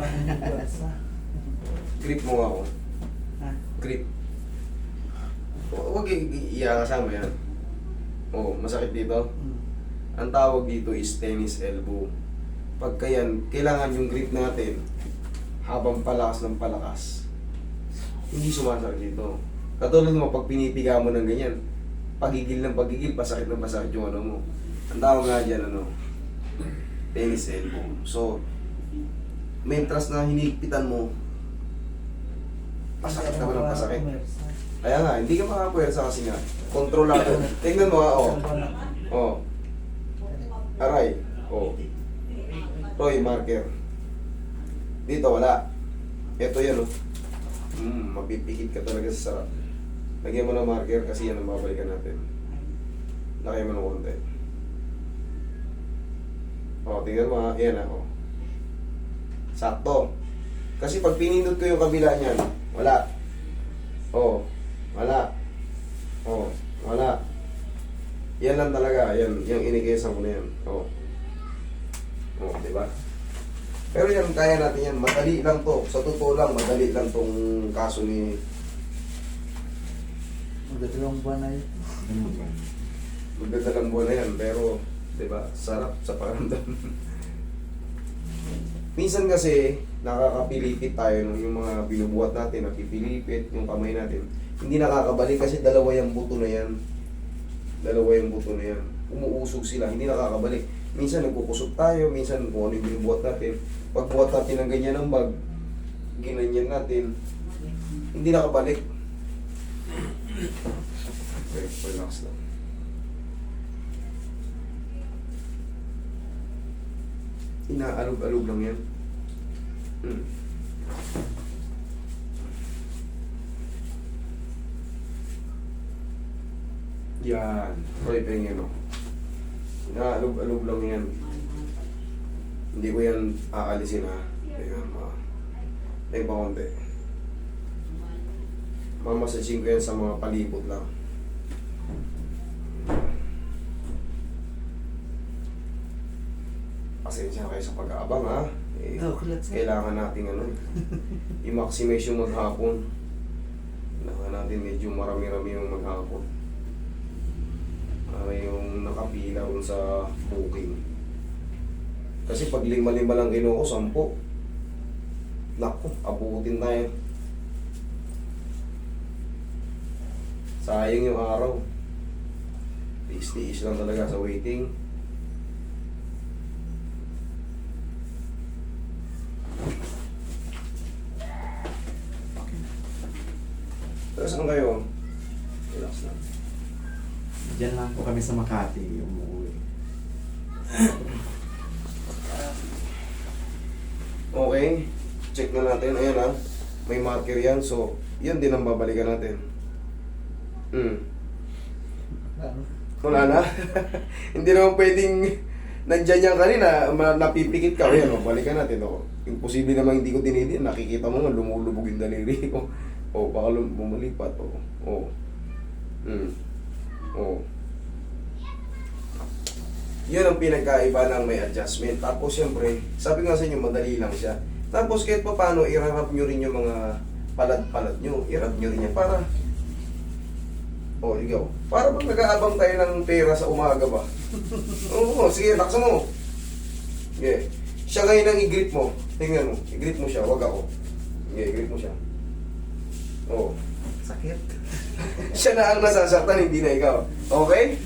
Parang nagwasa. Grip mo ako. Ha? Grip. Huwag iakasama yan. Oo, masakit dito. Hmm. Ang tawag dito is tennis elbow. Pagka yan, kailangan yung grip natin habang palakas ng palakas. Hindi sumasakit dito. Katulad mo, pag pinipiga mo ng ganyan, pagigil ng pagigil, pasakit ng pasakit yung ano mo. Ang tawag nga dyan, tennis elbow. So, mentras na hinigpitan mo, pasakit ka ba ng pasakit? Kaya nga, hindi ka makapwersa kasi nga, kontrolado. Tingnan mo oh. Aray, oh. Roy, marker. Dito, wala. Ito yan, mapipikit ka talaga sa sarap. Lagyan mo ng marker kasi yan ang babalikan natin. Lagyan mo ng konti. Tingnan mo yan sakto. Kasi pag pinindot ko yung kabila niyan, wala. Wala. Wala. Yan lang talaga, yan, yung inigesan ko na yan. Diba? Pero yan, kaya natin yan. Madali lang to. Sa totoo lang, madali lang tong kaso ni... Magdadalawang buwan na yun. Magdadalang buwan na yan, pero, diba, sarap sa pakiramdam. Minsan kasi, nakakapilipit tayo yung mga binubuhat natin, napipilipit yung kamay natin. Hindi nakakabalik kasi dalawa yung buto na yan. Umuusog sila, hindi nakakabalik. Minsan nagkukusot tayo, minsan kung ano yung binubuhat natin. Pagbuhat natin ng ganyan ng bag, ginanyan natin, hindi nakabalik. Okay, relax lang. Inaalog-alog lang yan. Yan. Roy, pengin o. Inaalog-alog lang yan. Hindi ko yan aalisin ha. Tingnan mo. Tingnan pa konti. Mamasaging ko yan sa mga palibot lang. Pasensya kayo sa pag-aabang ha. Kailangan natin i-maximize yung maghapon. Kailangan natin medyo marami-rami yung maghapon. Para yung nakapila sa booking. Kasi pag 5 lang kinuha ko, 10. Naku, abutin tayo. Sayang yung araw. Tiis-tiis lang talaga sa waiting. Pero saan kayo? Relax lang. Diyan lang po kami sa Makati, umuwi. Okay, check na natin. Ayan ha, may marker yan. So, yan din ang babalikan natin. Wala na. Hindi naman pwedeng nandyan yan kanina, napipikit ka. Ayan, balikan natin. Imposible naman hindi ko dinidin. Nakikita mo nga, lumulubog yung daliri ko. Baka bumalipat. Yun ang pinagkaiba ng may adjustment. Tapos siyempre, sabi nga sa inyo, madali lang siya. Tapos kahit pa paano, i-wrap nyo rin yung mga palad-palad nyo. I-wrap nyo rin yan para... ikaw. Para bang nag-aabang tayo ng pera sa umaga ba? Sige, laksa mo. Okay. Siya ngayon ang i-grip mo. Tingnan mo. I-grip mo siya, wag ako. Okay, i-grip mo siya. Sakit. Siya na ang nasasaktan, hindi na ikaw. Okay?